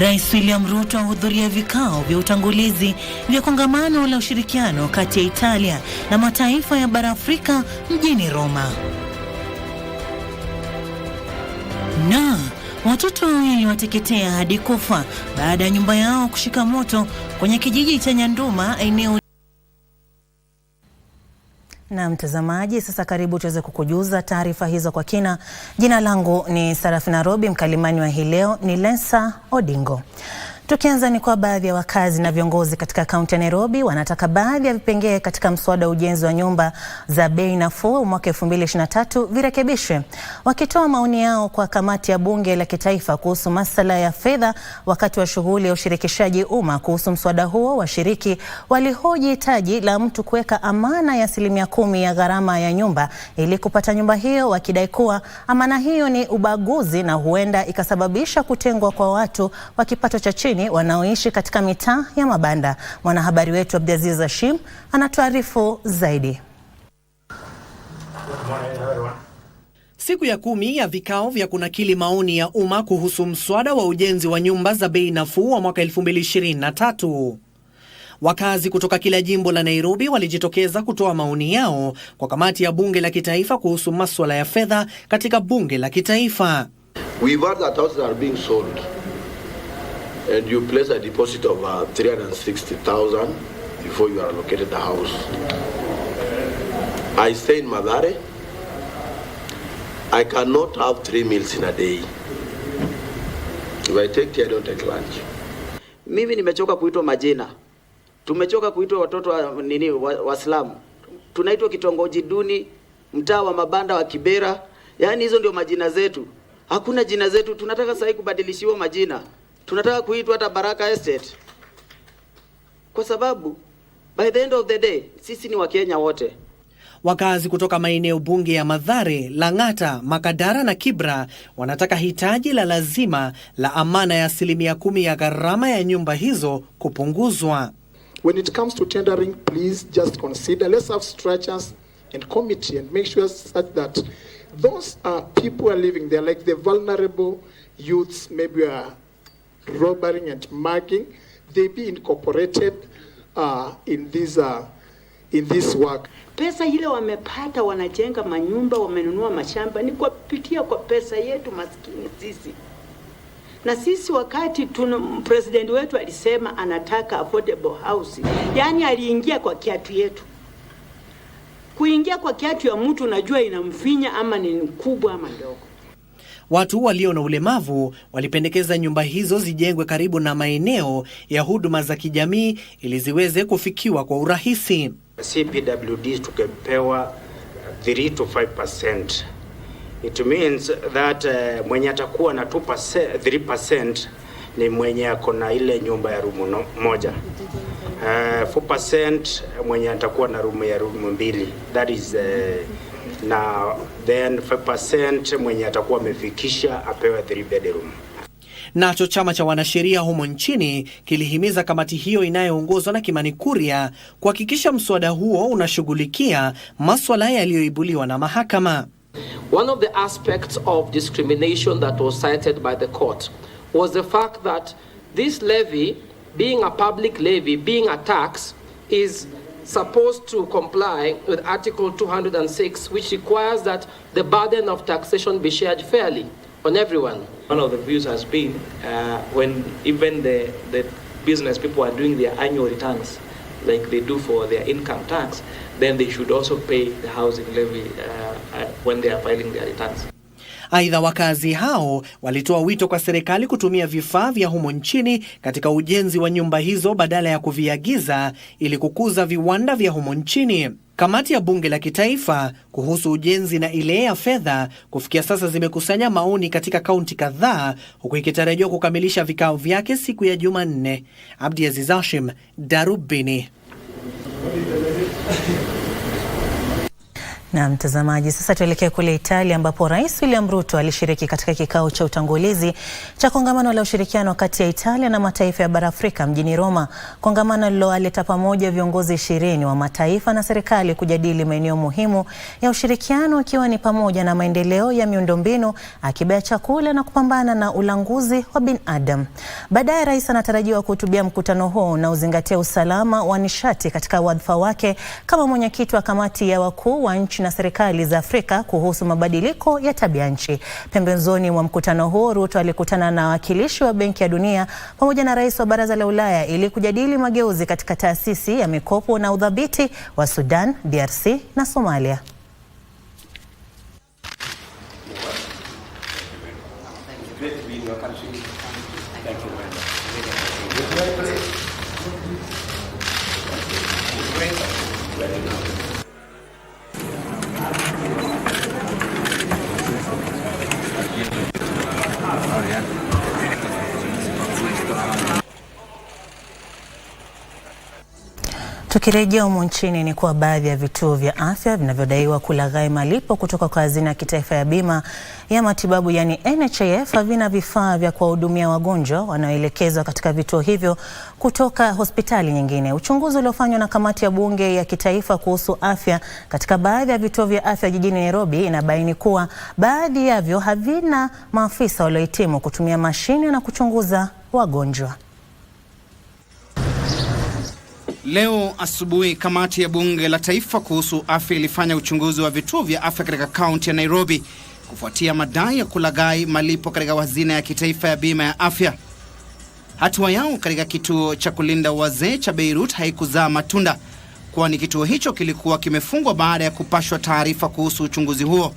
Rais William Ruto ahudhuria vikao vya utangulizi vya kongamano la ushirikiano kati ya Italia na mataifa ya bara Afrika mjini Roma. Na watoto wawili wateketea hadi kufa baada ya nyumba yao kushika moto kwenye kijiji cha Nyanduma eneo. Na mtazamaji, sasa karibu tuweze kukujuza taarifa hizo kwa kina. Jina langu ni Sarafina Robi, mkalimani wa hii leo ni Lensa Odingo. Tukianza ni kwa baadhi ya wakazi na viongozi katika kaunti ya Nairobi wanataka baadhi ya vipengee katika mswada wa ujenzi wa nyumba za bei nafuu mwaka 2023 virekebishwe. Wakitoa maoni yao kwa kamati ya bunge la kitaifa kuhusu masuala ya fedha wakati wa shughuli ya ushirikishaji umma kuhusu mswada huo, washiriki walihoji hitaji la mtu kuweka amana ya 10% ya gharama ya nyumba ili kupata nyumba hiyo, wakidai kuwa amana hiyo ni ubaguzi na huenda ikasababisha kutengwa kwa watu wa kipato cha chini wanaoishi katika mitaa ya mabanda. Mwanahabari wetu Abdiaziz Hashim anatuarifu zaidi. Siku ya 10 ya vikao vya kunakili maoni ya umma kuhusu mswada wa ujenzi wa nyumba za bei nafuu wa mwaka 2023. Wakazi kutoka kila jimbo la Nairobi walijitokeza kutoa maoni yao kwa kamati ya bunge la kitaifa kuhusu masuala ya fedha katika bunge la kitaifa. We've heard that houses are being sold. And you place a deposit of 360,000 before you are allocated the house. I stay in Madare. I cannot have 3 meals in a day. If I take tea, I don't take lunch. Mimi nimechoka kuitwa majina. Tumechoka kuitwa watoto Waislamu. Tunaitwa kitongoji duni, mtaa wa mabanda wa Kibera. Yaani hizo ndio majina zetu. Hakuna jina zetu, tunataka sasa kubadilishiwa majina. Tunataka kuitwa hata Baraka Estate. Kwa sababu by the end of the day sisi ni Wakenya wote. Wakazi kutoka maeneo bunge ya Mathare, Lang'ata, Makadara na Kibra wanataka hitaji la lazima la amana ya 10% ya gharama ya nyumba hizo kupunguzwa. When it comes to tendering, please just consider, let's have structures and committee and make sure such that those people are living there, like the vulnerable youths, maybe robbing and mugging, they be incorporated in this work. Pesa ile wamepata, wanajenga manyumba, wamenunua mashamba, ni kupitia kwa pesa yetu maskini sisi. Na sisi wakati president wetu alisema anataka affordable house, yani aliingia kwa kiatu yetu. Kuingia kwa kiatu ya mtu unajua inamfinya ama ni kubwa ama ndogo. Watu walio na ulemavu walipendekeza nyumba hizo zijengwe karibu na maeneo ya huduma za kijamii ili ziweze kufikiwa kwa urahisi. CPWD tukepewa 3 to 5%. It means that mwenye atakuwa na 3% ni mwenye ako na ile nyumba ya rumu moja. 4% mwenye atakuwa na rumu ya rumu mbili. That is na then 5% mwenye atakuwa amefikisha apewe 3 bedroom. Nacho chama cha wanasheria humo nchini kilihimiza kamati hiyo inayoongozwa na Kimani Kuria kuhakikisha mswada huo unashughulikia masuala yaliyoibuliwa na mahakama. One of the aspects of discrimination that was cited by the court was the fact that this levy, being a public levy, being a tax, is supposed to comply with Article 206, which requires that the burden of taxation be shared fairly on everyone. One of the views has been when even the business people are doing their annual returns, like they do for their income tax, then they should also pay the housing levy when they are filing their returns. Aidha, wakazi hao walitoa wito kwa serikali kutumia vifaa vya humo nchini katika ujenzi wa nyumba hizo badala ya kuviagiza ili kukuza viwanda vya humo nchini. Kamati ya bunge la kitaifa kuhusu ujenzi na ile ya fedha kufikia sasa zimekusanya maoni katika kaunti kadhaa, huku ikitarajiwa kukamilisha vikao vyake siku ya Jumanne. Abdiaziz Hashim, Darubini. Na mtazamaji, sasa tuelekee kule Italia ambapo Rais William Ruto alishiriki katika kikao cha utangulizi cha kongamano la ushirikiano kati ya Italia na mataifa ya bara Afrika mjini Roma. Kongamano lililoleta pamoja viongozi 20 wa mataifa na serikali kujadili maeneo muhimu ya ushirikiano ikiwa ni pamoja na maendeleo ya miundombinu, akiba ya chakula na kupambana na ulanguzi wa binadamu. Baadaye rais anatarajiwa kuhutubia mkutano huo na uzingatia usalama wa nishati katika wadhifa wake kama mwenyekiti wa kamati ya wakuu wa nchi na serikali za Afrika kuhusu mabadiliko ya tabia nchi. Pembezoni mwa mkutano huo, Ruto alikutana na wakilishi wa Benki ya Dunia pamoja na rais wa Baraza la Ulaya ili kujadili mageuzi katika taasisi ya mikopo na udhabiti wa Sudan, DRC na Somalia. Tukirejea humu nchini ni kuwa baadhi ya vituo vya afya vinavyodaiwa kulaghai malipo kutoka kwa hazina ya kitaifa ya bima ya matibabu yani NHIF havina vifaa vya kuwahudumia wagonjwa wanaoelekezwa katika vituo hivyo kutoka hospitali nyingine. Uchunguzi uliofanywa na kamati ya bunge ya kitaifa kuhusu afya katika baadhi ya vituo vya afya jijini Nairobi inabaini kuwa baadhi yavyo havina maafisa waliohitimu kutumia mashine na kuchunguza wagonjwa. Leo asubuhi kamati ya bunge la taifa kuhusu afya ilifanya uchunguzi wa vituo vya afya katika kaunti ya Nairobi kufuatia madai ya kulaghai malipo katika hazina ya kitaifa ya bima ya afya. Hatua yao katika kituo cha kulinda wazee cha Beirut haikuzaa matunda, kwani kituo hicho kilikuwa kimefungwa baada ya kupashwa taarifa kuhusu uchunguzi huo.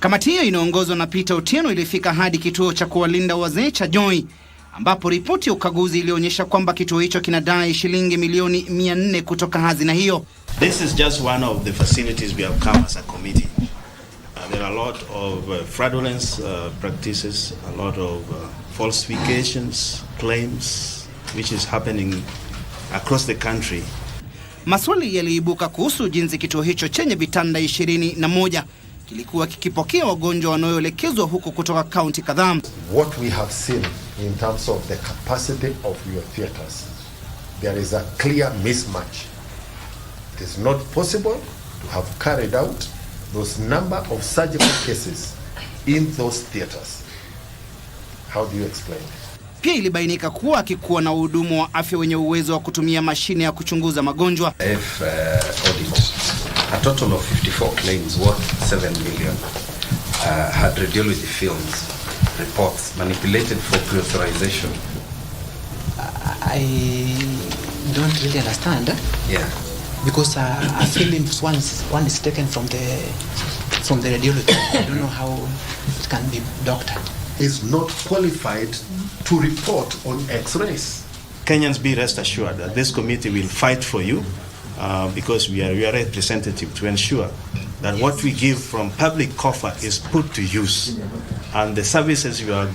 Kamati hiyo inaongozwa na Peter Otieno ilifika hadi kituo cha kuwalinda wazee cha Joy, ambapo ripoti ya ukaguzi ilionyesha kwamba kituo hicho kinadai shilingi milioni 400 kutoka hazina hiyo. This is just one of the facilities we have come as a committee. There are a lot of fraudulence practices, a lot of falsifications, claims, which is happening across the country. Maswali yaliibuka kuhusu jinsi kituo hicho chenye vitanda 21 kilikuwa kikipokea wagonjwa wanaoelekezwa huko kutoka kaunti kadhaa. What we have seen in terms of the capacity of your theaters, there is a clear mismatch. It is not possible to have carried out those number of surgical cases in those theaters. How do you explain it? Pia ilibainika kuwa akikuwa na wahudumu wa afya wenye uwezo wa kutumia mashine ya kuchunguza magonjwa. Audit. A total of 54 claims worth 7 million had radiology films, reports manipulated for pre-authorization. I don't really understand. Yeah. Because a film one is taken from the radiology. I don't know how it can be doctored. Is not qualified to report on X-rays. Kenyans, be rest assured that this committee will fight for you because we are representative to ensure that what we give from public coffer is put to use and the services you are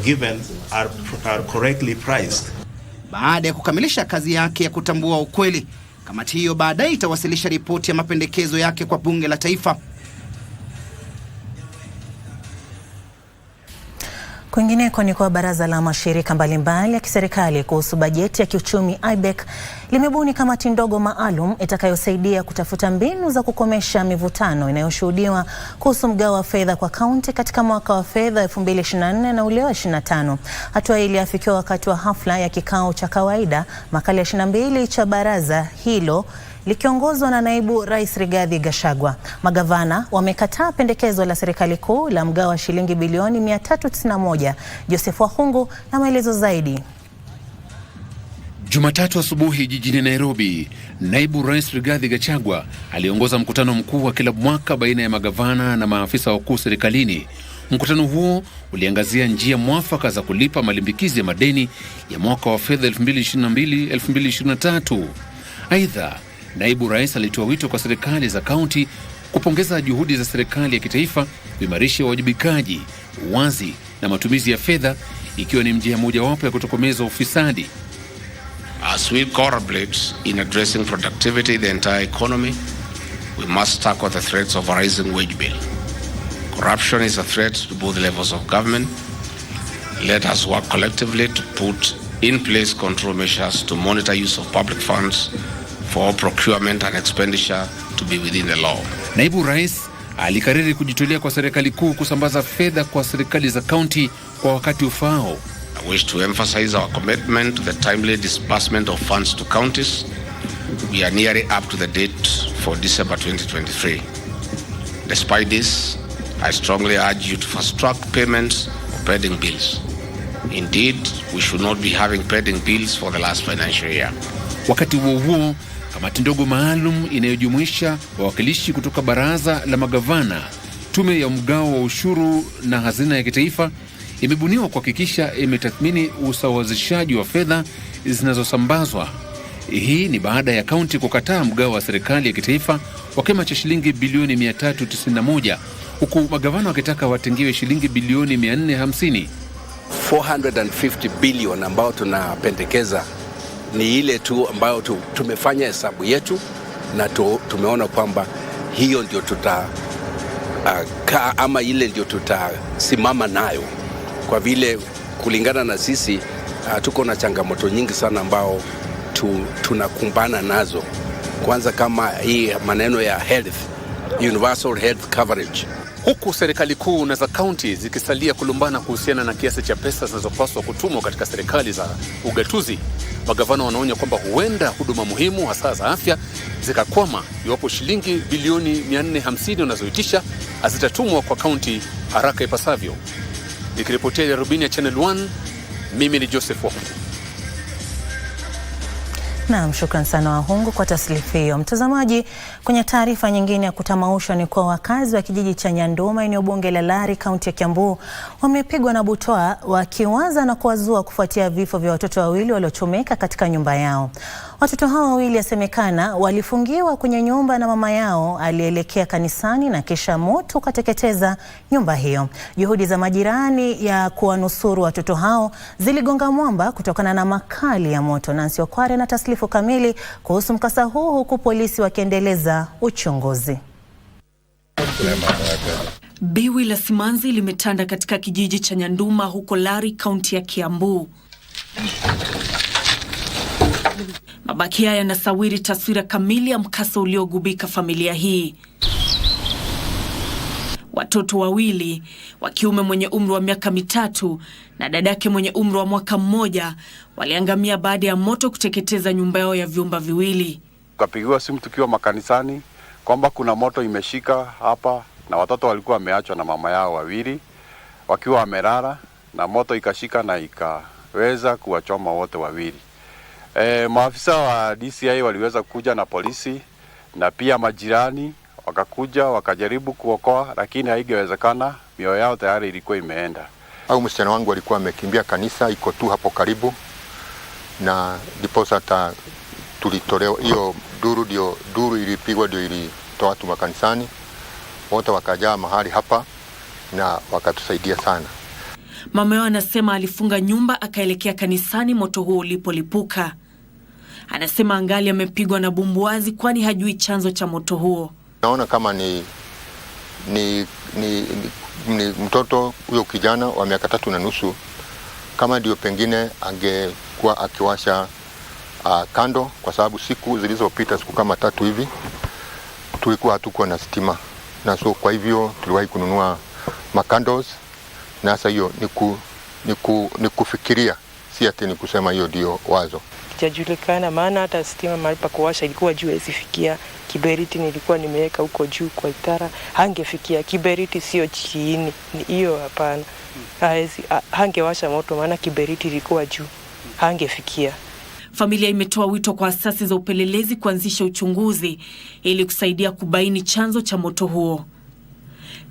given are correctly priced. Baada ya kukamilisha kazi yake ya kutambua ukweli, kamati hiyo baadaye itawasilisha ripoti ya mapendekezo yake kwa bunge la taifa. Kwingineko ni kwa baraza la mashirika mbalimbali ya kiserikali kuhusu bajeti ya kiuchumi IBEC limebuni kamati ndogo maalum itakayosaidia kutafuta mbinu za kukomesha mivutano inayoshuhudiwa kuhusu mgao wa fedha kwa kaunti katika mwaka wa fedha 2024 na ule wa 25. Hatua hii iliafikiwa wakati wa hafla ya kikao cha kawaida makala 22 cha baraza hilo likiongozwa na naibu rais Rigathi Gachagua. Magavana wamekataa pendekezo la serikali kuu la mgao wa shilingi bilioni 391. Joseph Wahungu na maelezo zaidi. Jumatatu asubuhi jijini Nairobi, naibu rais Rigathi Gachagua aliongoza mkutano mkuu wa kila mwaka baina ya magavana na maafisa wakuu serikalini. Mkutano huo uliangazia njia mwafaka za kulipa malimbikizi ya madeni ya mwaka wa fedha 2022-2023. Aidha, naibu rais alitoa wito kwa serikali za kaunti kupongeza juhudi za serikali ya kitaifa kuimarisha uwajibikaji, uwazi na matumizi ya fedha, ikiwa ni njia mojawapo ya kutokomeza ufisadi. As we collaborate in addressing productivity in the entire economy, we must tackle the threats of a rising wage bill. Corruption is a threat to both levels of government. Let us work collectively to put in place control measures to monitor use of public funds for procurement and expenditure to be within the law. Naibu Rais alikariri kujitolea kwa serikali kuu kusambaza fedha kwa serikali za kaunti kwa wakati ufaao. I wish to emphasize our commitment to the timely disbursement of funds to counties. We are nearly up to the date for December 2023. Despite this, I strongly urge you to fast-track payments of pending bills. Indeed, we should not be having pending bills for the last financial year. Wakati huo huo, kamati ndogo maalum inayojumuisha wawakilishi kutoka baraza la magavana, tume ya mgao wa ushuru na hazina ya kitaifa imebuniwa kuhakikisha imetathmini usawazishaji wa fedha zinazosambazwa. Hii ni baada ya kaunti kukataa mgao wa serikali ya kitaifa wa kima cha shilingi bilioni 391, huku magavana wakitaka watengiwe shilingi bilioni 450. 450 billion ambao tunapendekeza ni ile tu ambayo tumefanya hesabu yetu na tumeona kwamba hiyo ndio ama ile ndio tutasimama nayo, kwa vile kulingana na sisi tuko na changamoto nyingi sana ambao tunakumbana nazo. Kwanza kama hii maneno ya health, universal health coverage. Huku serikali kuu na za kaunti zikisalia kulumbana kuhusiana na kiasi cha pesa zinazopaswa kutumwa katika serikali za ugatuzi, magavana wanaonya kwamba huenda huduma muhimu hasa za afya zikakwama iwapo shilingi bilioni 450 wanazoitisha hazitatumwa kwa kaunti haraka ipasavyo. Nikiripotia Darubini ya Channel 1, mimi ni Joseph Wahungu. Naam, shukran sana Wahungu kwa taslifi hiyo. Mtazamaji, kwenye taarifa nyingine ya kutamausha ni kwa wakazi wa kijiji cha Nyandoma eneo bunge la Lari kaunti ya Kiambu wamepigwa na butwaa wakiwaza na kuwazua kufuatia vifo vya watoto wawili waliochomeka katika nyumba yao. Watoto hao wawili yasemekana walifungiwa kwenye nyumba na mama yao alielekea kanisani na kisha moto ukateketeza nyumba hiyo. Juhudi za majirani ya kuwanusuru watoto hao ziligonga mwamba kutokana na makali ya moto. Nancy Okware na taslifu kamili kuhusu mkasa huu, huku polisi wakiendeleza uchunguzi. Biwi la simanzi limetanda katika kijiji cha Nyanduma huko Lari kaunti ya Kiambu. Mabaki haya yanasawiri taswira kamili ya mkasa uliogubika familia hii. Watoto wawili, wa kiume mwenye umri wa miaka 3 na dadake mwenye umri wa mwaka 1, waliangamia baada ya moto kuteketeza nyumba yao ya vyumba viwili. Tukapigiwa simu tukiwa makanisani kwamba kuna moto imeshika hapa, na watoto walikuwa wameachwa na mama yao wawili wakiwa wamelala, na moto ikashika na ikaweza kuwachoma wote wawili. Maafisa wa DCI waliweza kuja na polisi na pia majirani wakakuja wakajaribu kuokoa, lakini haingewezekana, mioyo yao tayari ilikuwa imeenda. Au msichana wangu alikuwa amekimbia kanisa, iko tu hapo karibu, na ndipo sasa tulitolewa hiyo duru ilipigwa, ndio ilitoa watu makanisani wote wakajaa mahali hapa na wakatusaidia sana. Mama yao anasema alifunga nyumba akaelekea kanisani moto huo ulipolipuka. Anasema angali amepigwa na bumbuazi kwani hajui chanzo cha moto huo. Naona kama ni mtoto huyo kijana wa miaka 3.5, kama ndio pengine angekuwa akiwasha kando, kwa sababu siku zilizopita, siku kama 3 hivi, tulikuwa hatukuwa na stima, na so kwa hivyo tuliwahi kununua makandos, na sasa hiyo ni kufikiria, si ati ni kusema hiyo ndio wazo. Kijajulikana, maana hata stima mahali pa kuwasha ilikuwa juu, haifikia. Kiberiti nilikuwa nimeweka huko juu kwa itara, hangefikia. Kiberiti sio chini, hiyo hapana. Hangewasha moto maana kiberiti ilikuwa juu, hangefikia. Familia imetoa wito kwa asasi za upelelezi kuanzisha uchunguzi ili kusaidia kubaini chanzo cha moto huo.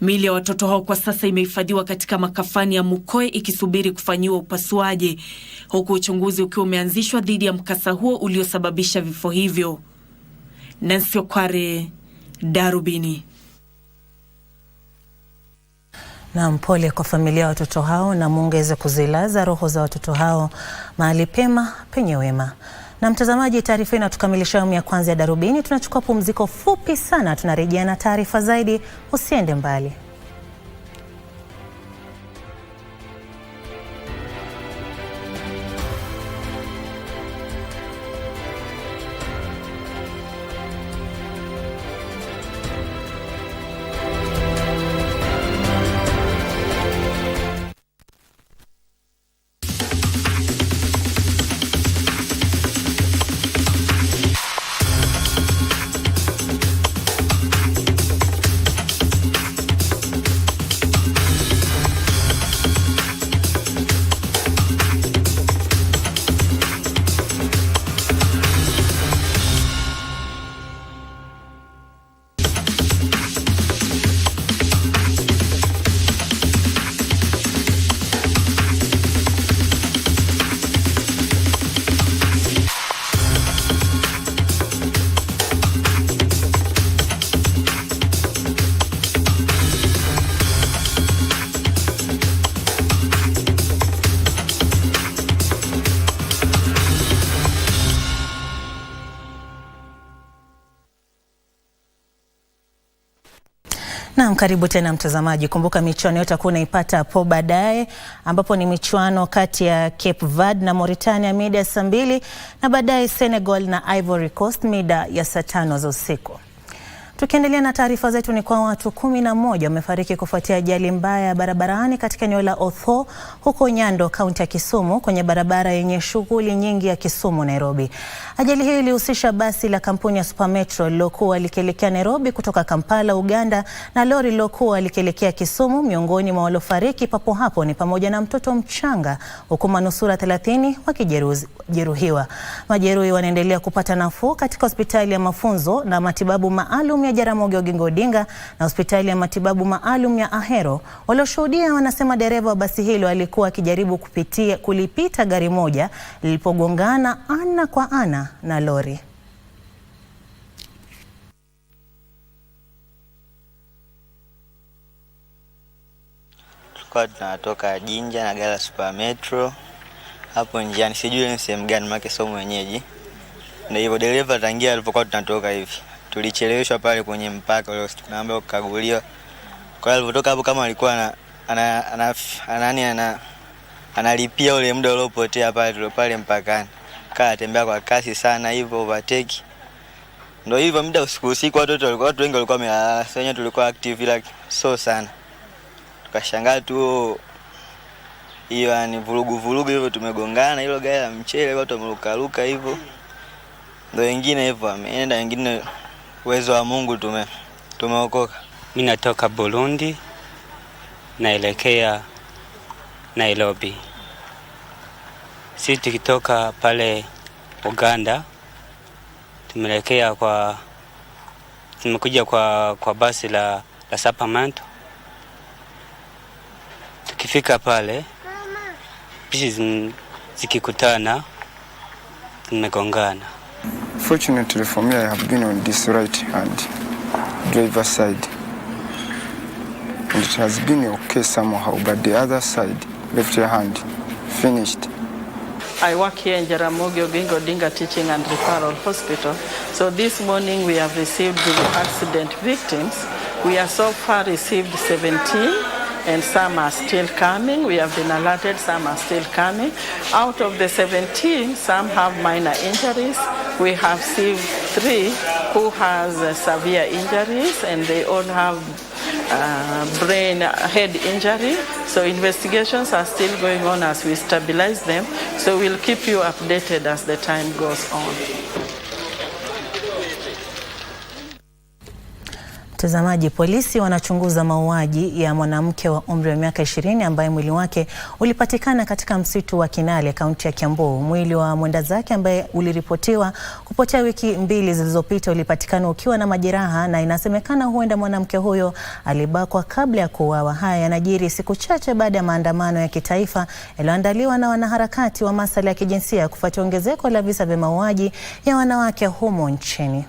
Miili ya watoto hao kwa sasa imehifadhiwa katika makafani ya Mukoe ikisubiri kufanyiwa upasuaji, huku uchunguzi ukiwa umeanzishwa dhidi ya mkasa huo uliosababisha vifo hivyo. Nancy Okware, Darubini. Na mpole kwa familia ya watoto hao, na Mungu aweze kuzilaza roho za watoto hao mahali pema penye wema. Na mtazamaji, taarifa inatukamilisha awamu ya kwanza ya Darubini. Tunachukua pumziko fupi sana, tunarejea na taarifa zaidi. Usiende mbali. Naam, karibu tena mtazamaji. Kumbuka michuano yote utakuwa unaipata hapo baadaye, ambapo ni michuano kati ya Cape Verde na Mauritania mida ya saa 2 na baadaye Senegal na Ivory Coast mida ya saa 5 za usiku. Tukiendelea na taarifa zetu, ni kwa watu 11 wamefariki kufuatia ajali mbaya barabarani katika eneo la Otho huko Nyando, kaunti ya Kisumu, kwenye barabara yenye shughuli nyingi ya Kisumu Nairobi. Ajali hiyo ilihusisha basi la kampuni ya Super Metro lilokuwa likielekea Nairobi kutoka Kampala, Uganda, na lori lilokuwa likielekea Kisumu. Miongoni mwa waliofariki papo hapo ni pamoja na mtoto mchanga, huku manusura 30 wakijeruhiwa. Majeruhi wanaendelea kupata nafuu katika hospitali ya mafunzo na matibabu maalum ya Jaramogi Oginga Odinga na hospitali ya matibabu maalum ya Ahero. Walioshuhudia wanasema dereva wa basi hilo alikuwa akijaribu kulipita gari moja lilipogongana ana kwa ana na lori. Tulikuwa tunatoka Jinja na gari la Super Metro. Hapo njiani sijui ni sehemu gani maana sio mwenyeji. Ndio hivyo dereva tangia alipokuwa tunatoka hivi. Tulicheleweshwa pale kwenye mpaka ule tunaomba kukaguliwa. Kwa hiyo alipotoka hapo kama alikuwa analipia ule muda uliopotea pale mpakani. Kaa tembea kwa kasi sana hivyo overtake. Ndio hivyo muda usiku watu wengi walikuwa wamelala. Sasa wenyewe tulikuwa active ila so sana. Tukashangaa tu hiyo yani vurugu hivyo, tumegongana hilo gari la mchele, watu wameruka hivyo. Ndio wengine hivyo wameenda, wengine uwezo wa Mungu tumeokoka. Mimi natoka Burundi naelekea Nairobi. Sisi tukitoka pale Uganda tumekuja kwa basi la Sapamento. Tukifika pale bisi zikikutana tumegongana. Fortunately for me, I have been on this right hand driver side, and it has been okay somehow, but the other side, left hand, finished. I work here in Jaramogi Oginga Odinga Teaching and Referral Hospital. So this morning we have received the accident victims. We have so far received 17, and some are still coming. We have been alerted, some are still coming. Out of the 17, some have minor injuries. We have received 3 who has severe injuries, and they all have head injury. So investigations are still going on as we stabilize them. So we'll keep you updated as the time goes on. Mtazamaji, polisi wanachunguza mauaji ya mwanamke wa umri wa miaka 20 ambaye mwili wake ulipatikana katika msitu wa Kinale, kaunti ya Kiambu. Mwili wa mwenda zake ambaye uliripotiwa kupotea wiki 2 zilizopita ulipatikana ukiwa na majeraha, na inasemekana huenda mwanamke huyo alibakwa kabla ya kuuawa. Haya yanajiri siku chache baada ya maandamano ya kitaifa yaliyoandaliwa na wanaharakati wa masuala ya kijinsia kufuatia ongezeko la visa vya mauaji ya wanawake humo nchini.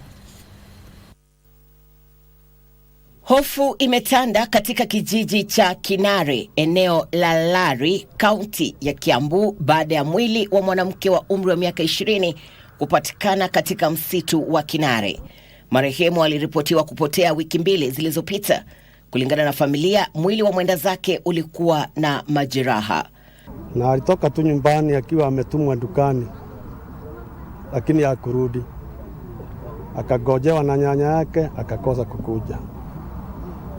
Hofu imetanda katika kijiji cha Kinare, eneo la Lari, kaunti ya Kiambu, baada ya mwili wa mwanamke wa umri wa miaka 20 kupatikana katika msitu wa Kinare. Marehemu aliripotiwa kupotea wiki 2 zilizopita. Kulingana na familia, mwili wa mwenda zake ulikuwa na majeraha. Na alitoka tu nyumbani akiwa ametumwa dukani, lakini hakurudi. Akagojewa na nyanya yake, akakosa kukuja.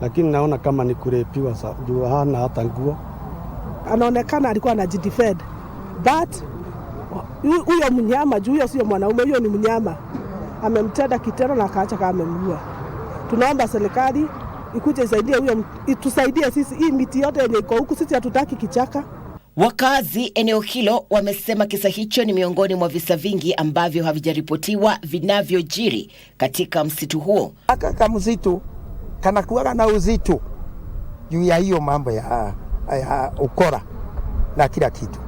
Lakini naona kama ni kurepiwa, juu hana hata nguo. Anaonekana alikuwa anajidefend. But huyo mnyama, juu huyo sio mwanaume, huyo ni mnyama. Amemtenda kitendo na akaacha kama amemuua. Tunaomba serikali ikuje isaidie huyo, itusaidie sisi, hii miti yote yenye iko huku sisi hatutaki kichaka. Wakazi eneo hilo wamesema kisa hicho ni miongoni mwa visa vingi ambavyo havijaripotiwa vinavyojiri katika msitu huo. Kaka msitu kana kuwa na uzito juu ya hiyo mambo ya ukora na kila kitu.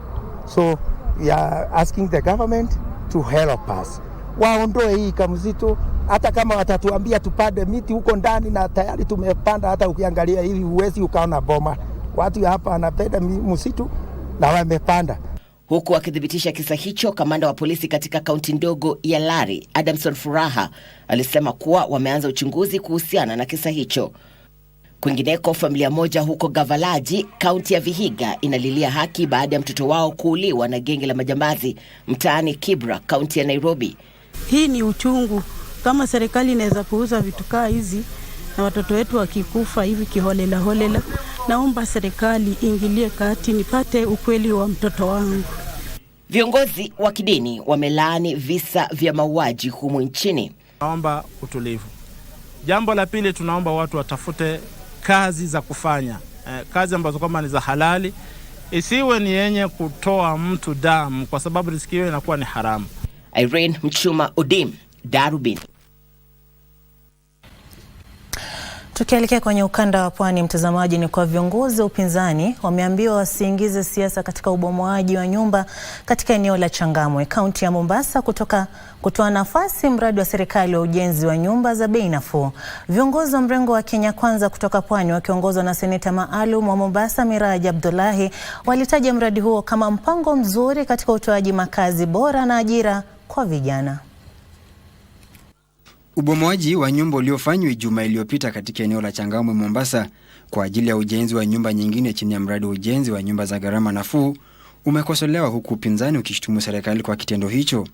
So we are asking the government to help us. Waondoe hii kamzito, hata kama watatuambia tupande miti huko ndani, na tayari tumepanda. Hata ukiangalia hivi uwezi ukaona boma. Watu hapa wanapenda msitu na wamepanda. Huku akithibitisha kisa hicho, kamanda wa polisi katika kaunti ndogo ya Lari, Adamson Furaha, alisema kuwa wameanza uchunguzi kuhusiana na kisa hicho. Kwingineko, familia moja huko Gavalaji, kaunti ya Vihiga, inalilia haki baada ya mtoto wao kuuliwa na genge la majambazi mtaani Kibra, kaunti ya Nairobi. Hii ni uchungu. Kama serikali inaweza puuza vitu kaa hizi na watoto wetu wakikufa hivi kiholela holela, naomba serikali ingilie kati nipate ukweli wa mtoto wangu. Viongozi wa kidini wamelaani visa vya mauaji humu nchini. Naomba utulivu. Jambo la pili, tunaomba watu watafute kazi za kufanya, kazi ambazo kama ni za halali, isiwe ni yenye kutoa mtu damu, kwa sababu riziki hiyo inakuwa ni haramu. Irene Mchuma Odim, Darubini. Tukielekea kwenye ukanda wa pwani, mtazamaji, ni kwa viongozi wa upinzani wameambiwa wasiingize siasa katika ubomoaji wa nyumba katika eneo la Changamwe, kaunti ya Mombasa, kutoa nafasi mradi wa serikali wa ujenzi wa nyumba za bei nafuu. Viongozi wa mrengo wa Kenya Kwanza kutoka pwani wakiongozwa na seneta maalum wa Mombasa Miraji Abdullahi walitaja mradi huo kama mpango mzuri katika utoaji makazi bora na ajira kwa vijana. Ubomoaji wa nyumba uliofanywa Ijumaa iliyopita katika eneo la Changamwe, Mombasa, kwa ajili ya ujenzi wa nyumba nyingine chini ya mradi wa ujenzi wa nyumba za gharama nafuu umekosolewa, huku upinzani ukishutumu serikali kwa kitendo hicho.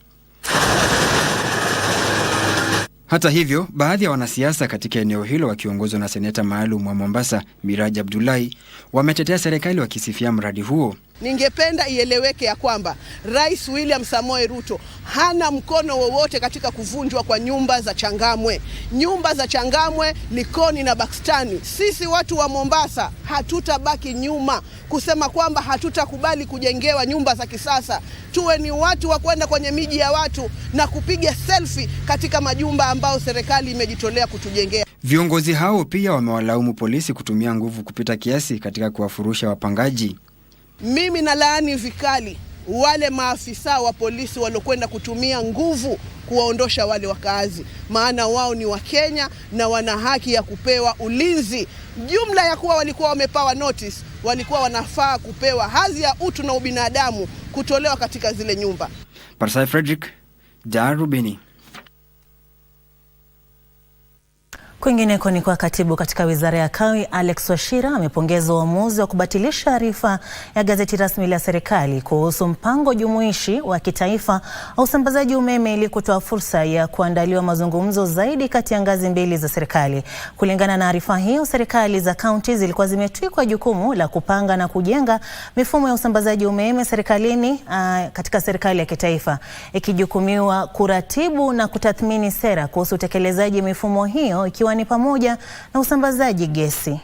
Hata hivyo, baadhi ya wanasiasa katika eneo hilo wakiongozwa na seneta maalum wa Mombasa Miraji Abdullahi wametetea serikali wakisifia mradi huo. Ningependa ieleweke ya kwamba Rais William Samoei Ruto hana mkono wowote katika kuvunjwa kwa nyumba za Changamwe. Nyumba za Changamwe, Likoni na Bakstani. Sisi watu wa Mombasa hatutabaki nyuma kusema kwamba hatutakubali kujengewa nyumba za kisasa. Tuwe ni watu wa kwenda kwenye miji ya watu na kupiga selfie katika majumba ambao serikali imejitolea kutujengea. Viongozi hao pia wamewalaumu polisi kutumia nguvu kupita kiasi katika kuwafurusha wapangaji. Mimi nalaani vikali wale maafisa wa polisi walokwenda kutumia nguvu kuwaondosha wale wakazi, maana wao ni wa Kenya na wana haki ya kupewa ulinzi. Jumla ya kuwa walikuwa wamepewa notice, walikuwa wanafaa kupewa hadhi ya utu na ubinadamu kutolewa katika zile nyumba. Parsai Frederick, Darubini. Kwingineko ni kwa katibu katika wizara ya kawi Alex Wachira amepongeza uamuzi wa kubatilisha arifa ya gazeti rasmi la serikali kuhusu mpango jumuishi wa kitaifa wa usambazaji umeme ili kutoa fursa ya kuandaliwa mazungumzo zaidi kati ya ngazi mbili za serikali. Kulingana na arifa hiyo, serikali za kaunti zilikuwa zimetwikwa jukumu la kupanga na kujenga mifumo ya usambazaji umeme serikalini katika serikali ya kitaifa, ikijukumiwa kuratibu na kutathmini sera kuhusu utekelezaji mifumo hiyo, ikiwa ni pamoja na usambazaji gesi.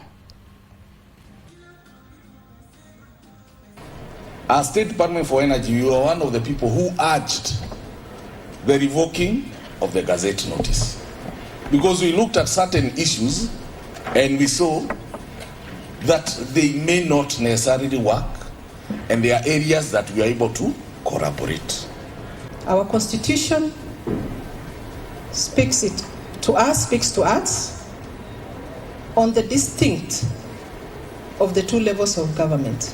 As State Department for Energy, you are one of the people who urged the revoking of the Gazette notice, because we looked at certain issues and we saw that they may not necessarily work, and there are areas that we are able to corroborate. Our constitution speaks to us on the distinct of the two levels of government.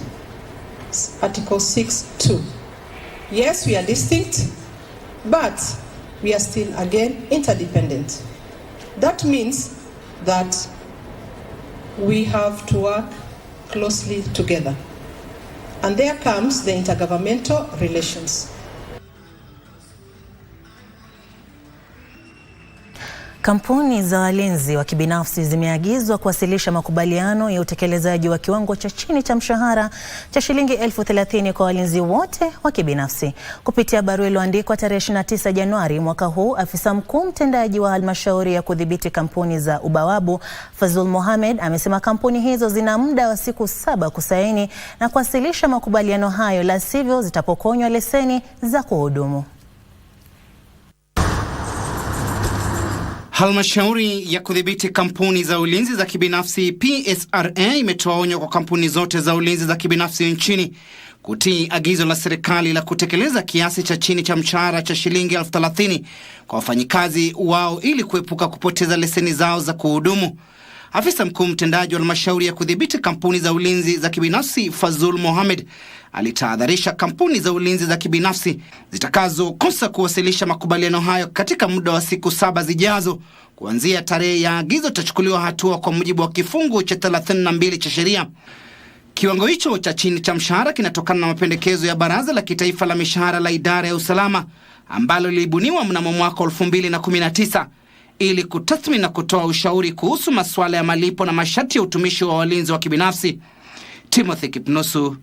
Article 6(2). Yes, we are distinct, but we are still again interdependent. That means that we have to work closely together. And there comes the intergovernmental relations. Kampuni za walinzi wa kibinafsi zimeagizwa kuwasilisha makubaliano ya utekelezaji wa kiwango cha chini cha mshahara cha shilingi 30,000 kwa walinzi wote wa kibinafsi. Kupitia barua iliyoandikwa tarehe 29 Januari mwaka huu, afisa mkuu mtendaji wa halmashauri ya kudhibiti kampuni za ubawabu Fazul Mohamed amesema kampuni hizo zina muda wa siku 7 kusaini na kuwasilisha makubaliano hayo, la sivyo zitapokonywa leseni za kuhudumu. Halmashauri ya kudhibiti kampuni za ulinzi za kibinafsi PSRA imetoa onyo kwa kampuni zote za ulinzi za kibinafsi nchini kutii agizo la serikali la kutekeleza kiasi cha chini cha mshahara cha shilingi 30,000 kwa wafanyikazi wao ili kuepuka kupoteza leseni zao za kuhudumu. Afisa mkuu mtendaji wa halmashauri ya kudhibiti kampuni za ulinzi za kibinafsi Fazul Mohamed alitahadharisha kampuni za ulinzi za kibinafsi zitakazokosa kuwasilisha makubaliano hayo katika muda wa siku 7 zijazo. Kuanzia tarehe ya agizo tachukuliwa hatua kwa mujibu wa kifungu cha 32 cha sheria. Kiwango hicho cha chini cha mshahara kinatokana na mapendekezo ya Baraza la Kitaifa la Mishahara la Idara ya Usalama ambalo lilibuniwa mnamo mwaka 2019 ili kutathmini na kutoa ushauri kuhusu masuala ya malipo na masharti ya utumishi wa walinzi wa kibinafsi. Timothy Kipnosu,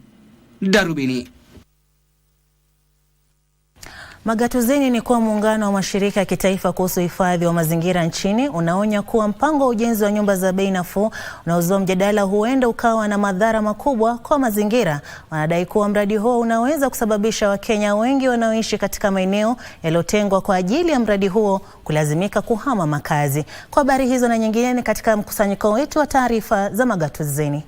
Darubini. Magatuzeni ni kuwa muungano wa mashirika ya kitaifa kuhusu hifadhi wa mazingira nchini unaonya kuwa mpango wa ujenzi wa nyumba za bei nafuu unaozua mjadala huenda ukawa na madhara makubwa kwa mazingira. Wanadai kuwa mradi huo unaweza kusababisha Wakenya wengi wanaoishi katika maeneo yaliyotengwa kwa ajili ya mradi huo kulazimika kuhama makazi. Kwa habari hizo na nyingine ni katika mkusanyiko wetu wa taarifa za Magatuzeni.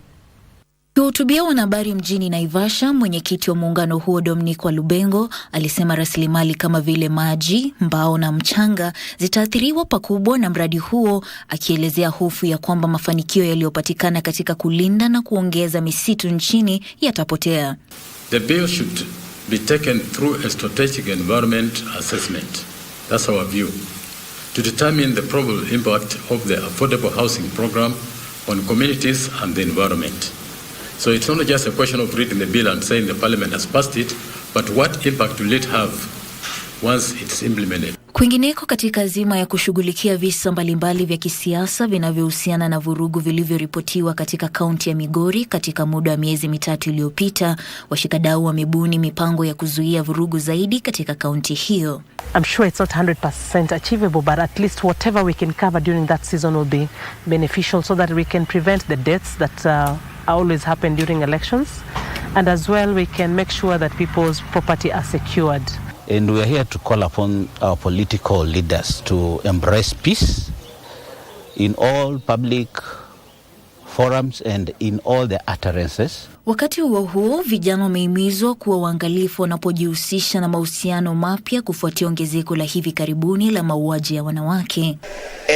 Kuhutubia wanahabari mjini Naivasha, mwenyekiti wa muungano huo Dominic Walubengo alisema rasilimali kama vile maji, mbao na mchanga zitaathiriwa pakubwa na mradi huo, akielezea hofu ya kwamba mafanikio yaliyopatikana katika kulinda na kuongeza misitu nchini yatapotea. The bill should be taken through a strategic environment assessment. That's our view. To determine the probable impact of the affordable housing program on communities and the environment. So it's not just a question of reading the bill and saying the parliament has passed it, but what impact will it have once it's implemented? Kwingineko, katika azima ya kushughulikia visa mbalimbali vya kisiasa vinavyohusiana na vurugu vilivyoripotiwa katika kaunti ya Migori katika muda wa miezi 3 iliyopita, washikadau wamebuni mipango ya kuzuia vurugu zaidi katika kaunti hiyo. I'm sure it's not 100% achievable, but at least whatever we can cover during that season will be beneficial so that we can prevent the deaths that always happen during elections, and as well we can make sure that people's property are secured. And we are here to call upon our political leaders to embrace peace in all public forums and in all the utterances. Wakati huo vijana wamehimizwa kuwa waangalifu wanapojihusisha na mahusiano mapya kufuatia ongezeko la hivi karibuni la mauaji ya wanawake.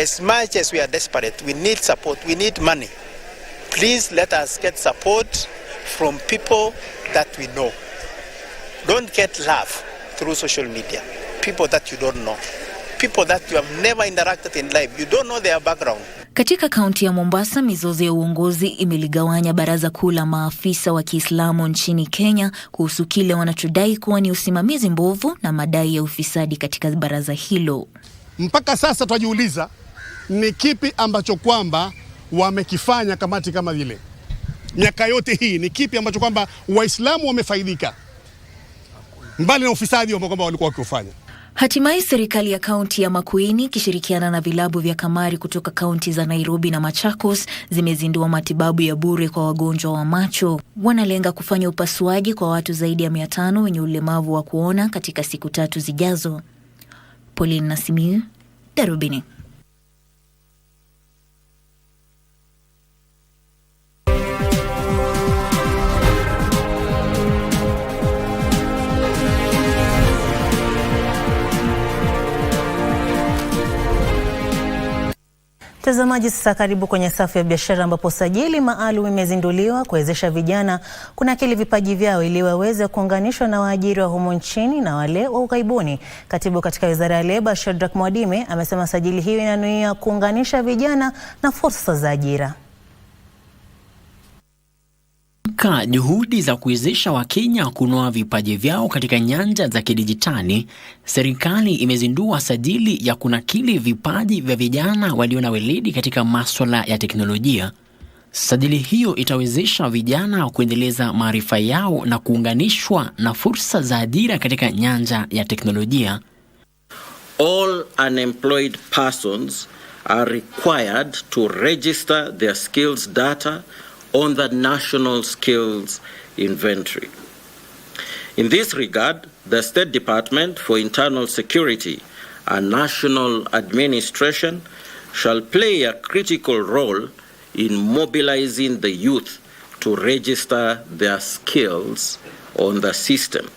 As much as we are desperate, we need support, we need money. Please let us get support from people that we know. Don't get love through social media. People that you don't know. People that you have never interacted in life. You don't know their background. Katika kaunti ya Mombasa, mizozo ya uongozi imeligawanya baraza kuu la maafisa wa Kiislamu nchini Kenya kuhusu kile wanachodai kuwa ni usimamizi mbovu na madai ya ufisadi katika baraza hilo. Mpaka sasa tunajiuliza ni kipi ambacho kwamba wamekifanya kamati kama vile. Miaka yote hii ni kipi ambacho kwamba Waislamu wamefaidika mbali na ufisadi ambao kwamba walikuwa wakifanya. Hatimaye serikali ya kaunti ya Makueni ikishirikiana na vilabu vya kamari kutoka kaunti za Nairobi na Machakos zimezindua matibabu ya bure kwa wagonjwa wa macho. Wanalenga kufanya upasuaji kwa watu zaidi ya 500 wenye ulemavu wa kuona katika siku 3 zijazo. Pauline Nasimiu, Darubini. Mtazamaji, sasa karibu kwenye safu ya biashara ambapo sajili maalum imezinduliwa kuwezesha vijana kunakili vipaji vyao ili waweze kuunganishwa na waajiri wa humu nchini na wale wa ughaibuni. Katibu katika Wizara ya Leba, Shadrack Mwadime, amesema sajili hiyo inanuia kuunganisha vijana na fursa za ajira. Juhudi za kuwezesha Wakenya kunoa vipaji vyao katika nyanja za kidijitali, serikali imezindua sajili ya kunakili vipaji vya vijana walio na weledi katika masuala ya teknolojia. Sajili hiyo itawezesha vijana kuendeleza maarifa yao na kuunganishwa na fursa za ajira katika nyanja ya teknolojia. All unemployed persons are required to register their skills data on the National Skills Inventory. In this regard, the State Department for Internal Security and National Administration shall play a critical role in mobilizing the youth to register their skills on the system.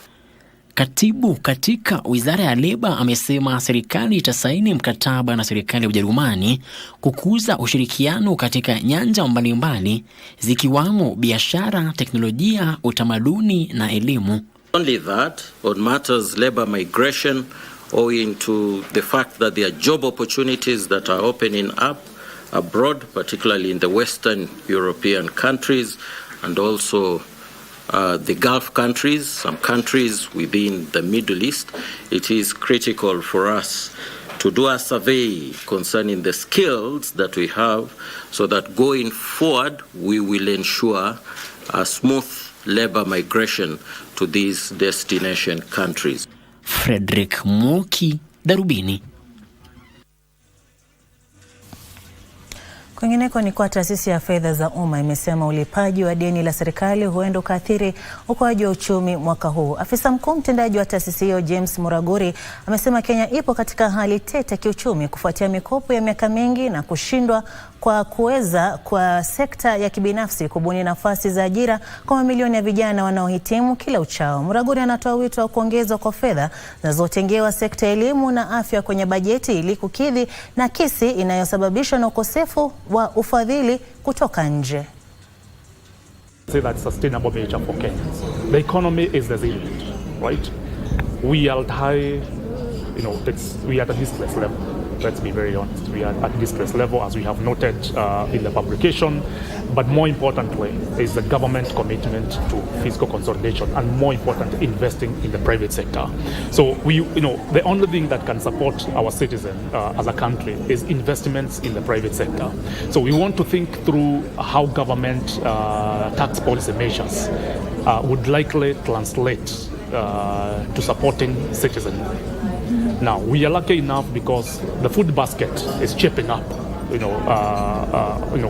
Katibu katika Wizara ya Leba amesema serikali itasaini mkataba na serikali ya Ujerumani kukuza ushirikiano katika nyanja mbalimbali zikiwamo biashara, teknolojia, utamaduni na elimu. Only that, on matters labor migration, owing to the fact that there are job opportunities that are opening up abroad, particularly in the Western European countries and also the Gulf countries, some countries within the Middle East, it is critical for us to do a survey concerning the skills that we have so that going forward we will ensure a smooth labor migration to these destination countries. Frederick Moki, Darubini. Kwingineko ni kwa taasisi ya fedha za umma imesema ulipaji wa deni la serikali huenda ukaathiri ukuaji wa uchumi mwaka huu. Afisa mkuu mtendaji wa taasisi hiyo James Muraguri amesema Kenya ipo katika hali tete kiuchumi kufuatia mikopo ya miaka mingi na kushindwa kwa sekta ya kibinafsi kubuni nafasi za ajira kwa mamilioni ya vijana wanaohitimu kila uchao. Muraguri anatoa wito wa kuongezwa kwa fedha zinazotengewa sekta ya elimu na afya kwenye bajeti ili kukidhi nakisi inayosababishwa na ukosefu wa ufadhili kutoka nje. Say that sustainable nature for Kenya. The economy is resilient, right? We are high, we are at a distress level. Let's be very honest. We are at distress level, as we have noted in the publication. But more importantly is the government commitment to fiscal consolidation, and more important, investing in the private sector. So the only thing that can support our citizens as a country is investments in the private sector. So we want to think through how government tax policy measures would likely translate to supporting citizens. Now, we are lucky enough because the food basket is shaping up,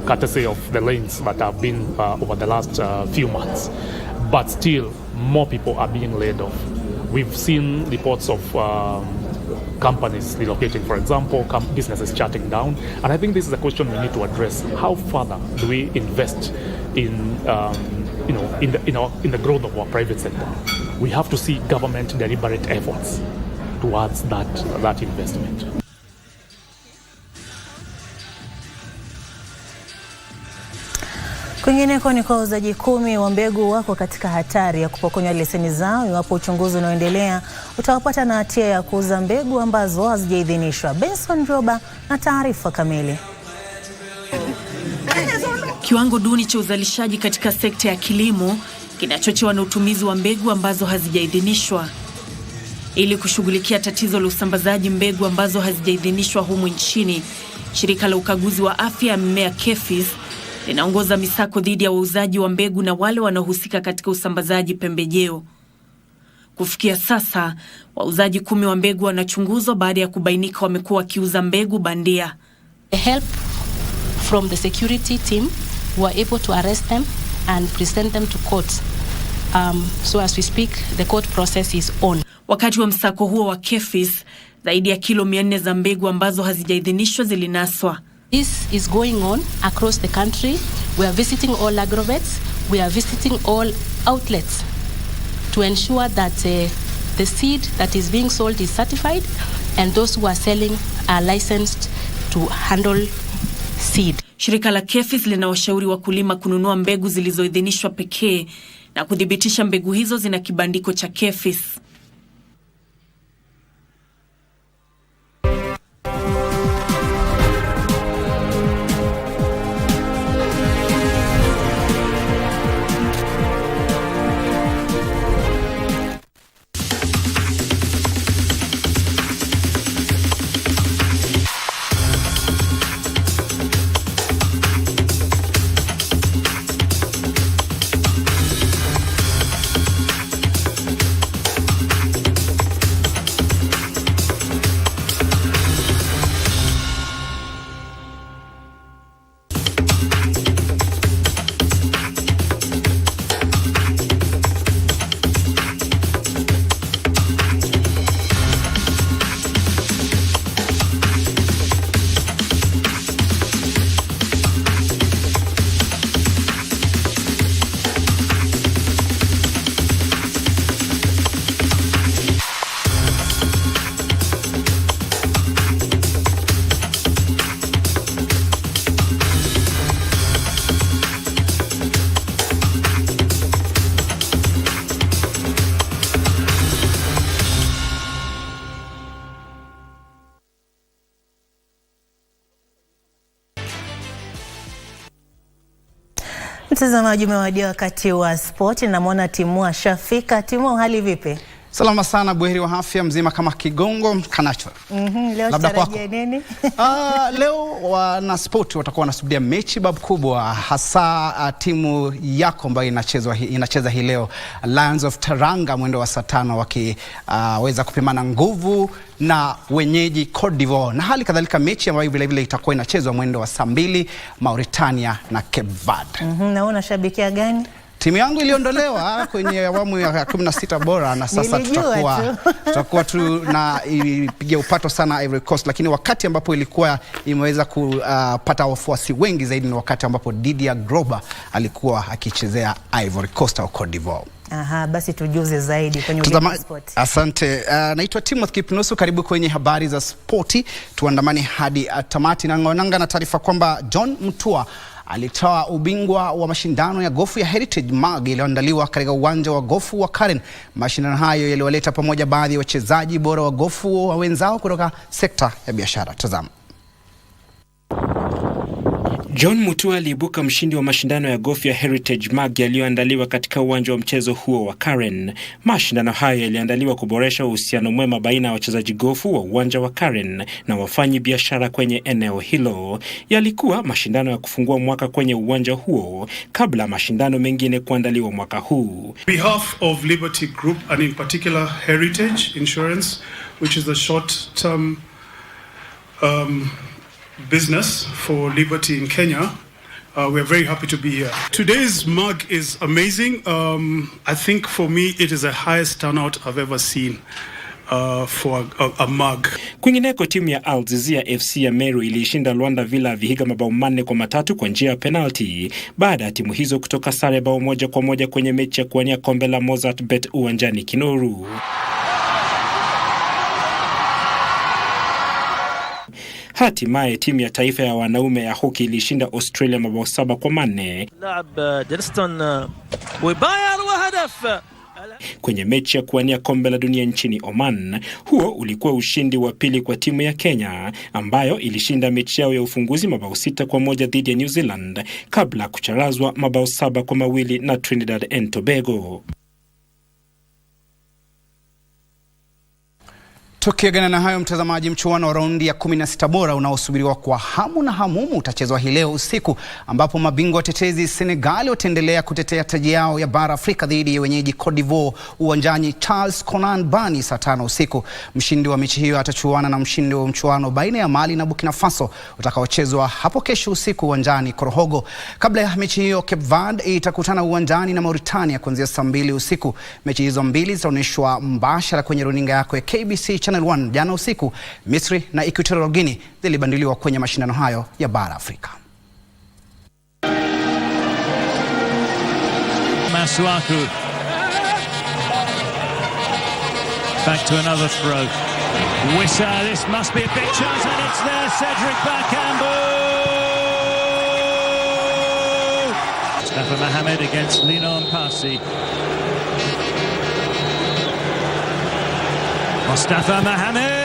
courtesy of the lanes that have been over the last few months. But still, more people are being laid off. We've seen reports of companies relocating, for example, businesses shutting down. And I think this is a question we need to address. How further do we invest in the growth of our private sector? We have to see government deliberate efforts towards that investment. Kwingineko ni kwa wauzaji 10 wa mbegu wako katika hatari ya kupokonywa leseni zao iwapo uchunguzi unaoendelea utawapata na hatia ya kuuza mbegu ambazo hazijaidhinishwa. Benson Roba na taarifa kamili. Kiwango duni cha uzalishaji katika sekta ya kilimo kinachochewa na utumizi wa mbegu ambazo hazijaidhinishwa. Ili kushughulikia tatizo la usambazaji mbegu ambazo hazijaidhinishwa humu nchini, shirika la ukaguzi wa afya ya mimea KEFIS linaongoza misako dhidi ya wauzaji wa mbegu na wale wanaohusika katika usambazaji pembejeo. Kufikia sasa, wauzaji 10 wa mbegu wanachunguzwa baada ya kubainika wamekuwa wakiuza mbegu bandia. The help from the security team were able to arrest them and present them to court. So as we speak, the court process is on. Wakati wa msako huo wa KEFIS, zaidi ya kilo 400 za mbegu ambazo hazijaidhinishwa zilinaswa. This is going on across the country. We are visiting all agrovets. We are visiting all outlets to ensure that the seed that is being sold is certified and those who are selling are licensed to handle seed. Shirika la KEFIS linawashauri wakulima kununua mbegu zilizoidhinishwa pekee na kudhibitisha mbegu hizo zina kibandiko cha KEFIS. Mtazamaji, umewadia wakati wa spoti. Namwona Timu ashafika. Timu, hali vipi? Salama sana, buheri wa afya, mzima kama kigongo kanacho. Leo tarajia nini? Leo wana sport watakuwa wanasubiria mechi babu kubwa, hasa timu yako ambayo inacheza hii leo, Lions of Teranga, mwendo wa saa 5 wakiweza kupimana nguvu na wenyeji Cote d'Ivoire, na hali kadhalika mechi ambayo vile vile itakuwa inachezwa mwendo wa saa 2, Mauritania na Cape Verde. Na unashabikia gani? Timu yangu iliondolewa kwenye awamu ya 16 bora, na sasa tutakuwa ipigia upato sana Ivory Coast, lakini wakati ambapo ilikuwa imeweza kupata wafuasi wengi zaidi ni wakati ambapo Didier Drogba alikuwa akichezea Ivory Coast au Cote d'Ivoire. Aha, basi tujuze zaidi kwenye Ulimwengu Sport. Asante. Naitwa Timothy Kipnusu, karibu kwenye habari za spoti. Tuandamani hadi tamati, na ngonanga na taarifa kwamba John Mutua alitoa ubingwa wa mashindano ya gofu ya Heritage Mag iliyoandaliwa katika uwanja wa gofu wa Karen. Mashindano hayo yaliwaleta pamoja baadhi ya wachezaji bora wa gofu wa wenzao kutoka sekta ya biashara. Tazama. John Mutua aliibuka mshindi wa mashindano ya gofu ya Heritage Mag yaliyoandaliwa katika uwanja wa mchezo huo wa Karen. Mashindano hayo yaliandaliwa kuboresha uhusiano mwema baina ya wachezaji gofu wa uwanja wa Karen na wafanyi biashara kwenye eneo hilo. Yalikuwa mashindano ya kufungua mwaka kwenye uwanja huo kabla mashindano mengine kuandaliwa mwaka huu. On behalf of Liberty Group and in particular Heritage Insurance, which is the short-term business for Liberty in Kenya, we're very happy to be here. Today's mug is amazing. I think for me it is the highest turnout I've ever seen for a mug. Kwingineko, timu ya Al Zizia FC ya Meru ilishinda Luanda Villa Vihiga mabao 4-3 kwa njia ya penalty baada ya timu hizo kutoka sare bao 1-1 kwenye mechi ya kuwania kombe la Mozart Bet uwanjani Kinoru. Hatimaye timu ya taifa ya wanaume ya hoki ilishinda Australia mabao 7-4 kwenye mechi ya kuwania kombe la dunia nchini Oman. Huo ulikuwa ushindi wa pili kwa timu ya Kenya ambayo ilishinda mechi yao ya ufunguzi mabao 6-1 dhidi ya New Zealand kabla kucharazwa mabao 7-2 na Trinidad and Tobago. Tukiagana na hayo, mtazamaji, mchuano wa raundi ya 16 bora unaosubiriwa kwa hamu na hamumu utachezwa hii leo usiku, ambapo mabingwa watetezi Senegal wataendelea kutetea taji yao ya bara Afrika dhidi ya wenyeji Cote d'Ivoire uwanjani Charles Konan Bani saa 5 usiku. Mshindi wa mechi hiyo atachuana na mshindi wa mchuano baina ya Mali na Burkina Faso utakaochezwa hapo kesho usiku uwanjani Korohogo. Kabla ya mechi hiyo, Cape Verde itakutana uwanjani na Mauritania kuanzia saa 2 usiku. Mechi hizo mbili zitaonyeshwa mbashara kwenye runinga yako ya KBC Channel 1. Jana usiku, Misri na Equatorial Guinea zilibandiliwa kwenye mashindano hayo ya bara Afrika. Masuaku. Back to another throw. Wissa, this must be a big chance, and it's there. Cedric Bakambu. Mustafa Mohamed against Lino Mpasi. Mustafa Mohamed!